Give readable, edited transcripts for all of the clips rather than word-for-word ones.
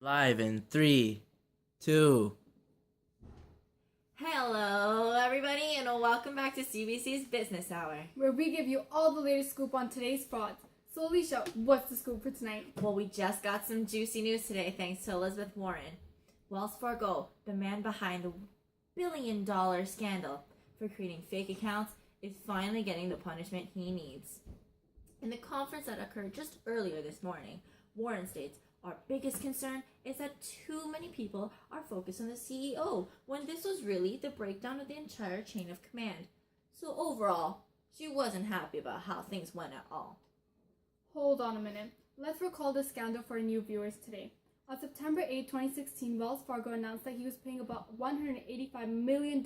Live in three, two. Hello, everybody, and welcome back to CBC's Business Hour, where we give you all the latest scoop on today's frauds. So, Alicia, what's the scoop for tonight? Well, we just got some juicy news today thanks to Elizabeth Warren. Wells Fargo, the man behind the billion-dollar scandal for creating fake accounts, is finally getting the punishment he needs. In the conference that occurred just earlier this morning, Warren states, "Our biggest concern is that too many people are focused on the CEO when this was really the breakdown of the entire chain of command." So overall, she wasn't happy about how things went at all. Hold on a minute. Let's recall the scandal for our new viewers today. On September 8, 2016, Wells Fargo announced that he was paying about $185 million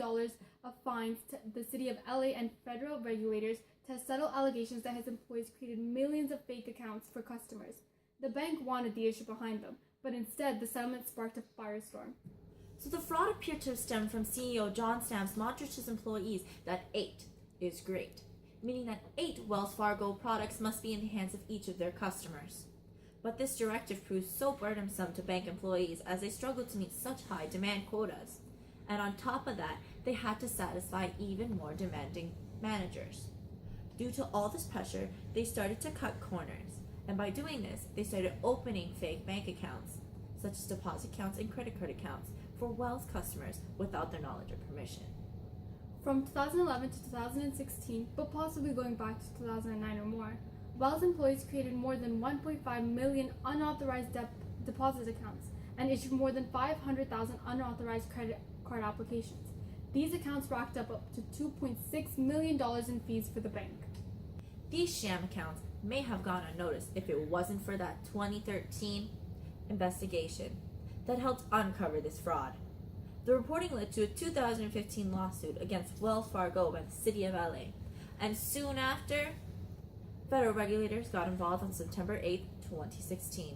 of fines to the city of LA and federal regulators to settle allegations that his employees created millions of fake accounts for customers. The bank wanted the issue behind them, but instead the settlement sparked a firestorm. So the fraud appeared to have stemmed from CEO John Stamp's mantra to his employees that 8 is great, meaning that 8 Wells Fargo products must be in the hands of each of their customers. But this directive proved so burdensome to bank employees as they struggled to meet such high demand quotas. And on top of that, they had to satisfy even more demanding managers. Due to all this pressure, they started to cut corners. And by doing this, they started opening fake bank accounts, such as deposit accounts and credit card accounts, for Wells customers without their knowledge or permission. From 2011 to 2016, but possibly going back to 2009 or more, Wells employees created more than 1.5 million unauthorized deposit accounts and issued more than 500,000 unauthorized credit card applications. These accounts racked up to $2.6 million in fees for the bank. These sham accounts may have gone unnoticed if it wasn't for that 2013 investigation that helped uncover this fraud. The reporting led to a 2015 lawsuit against Wells Fargo by the city of LA, and soon after, federal regulators got involved on September 8, 2016.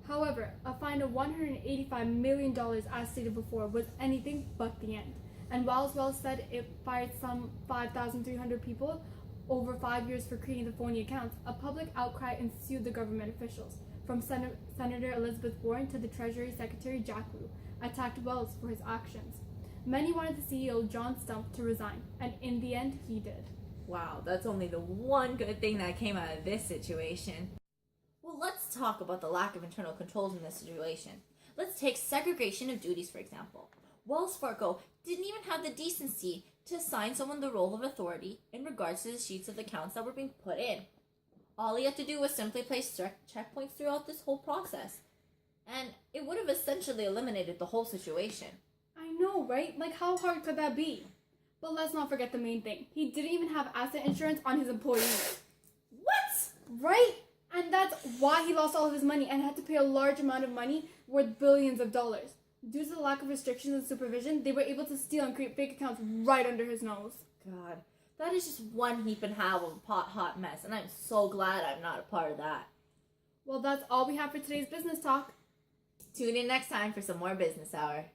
However, a fine of $185 million, as stated before, was anything but the end. And while Wells said it fired some 5,300 people over 5 years for creating the phony accounts, a public outcry ensued the government officials, from Senator Elizabeth Warren to the Treasury Secretary Jack Lew, attacked Wells for his actions. Many wanted the CEO John Stump to resign, and in the end, he did. Wow, that's only the one good thing that came out of this situation. Well, let's talk about the lack of internal controls in this situation. Let's take segregation of duties, for example. Wells Fargo didn't even have the decency to assign someone the role of authority in regards to the sheets of accounts that were being put in. All he had to do was simply place checkpoints throughout this whole process, and it would have essentially eliminated the whole situation. I know, right? Like, how hard could that be? But let's not forget the main thing. He didn't even have asset insurance on his employees. What? Right? And that's why he lost all of his money and had to pay a large amount of money worth billions of dollars. Due to the lack of restrictions and supervision, they were able to steal and create fake accounts right under his nose. God, that is just one heap and half of a pot-hot mess, and I'm so glad I'm not a part of that. Well, that's all we have for today's business talk. Tune in next time for some more Business Hour.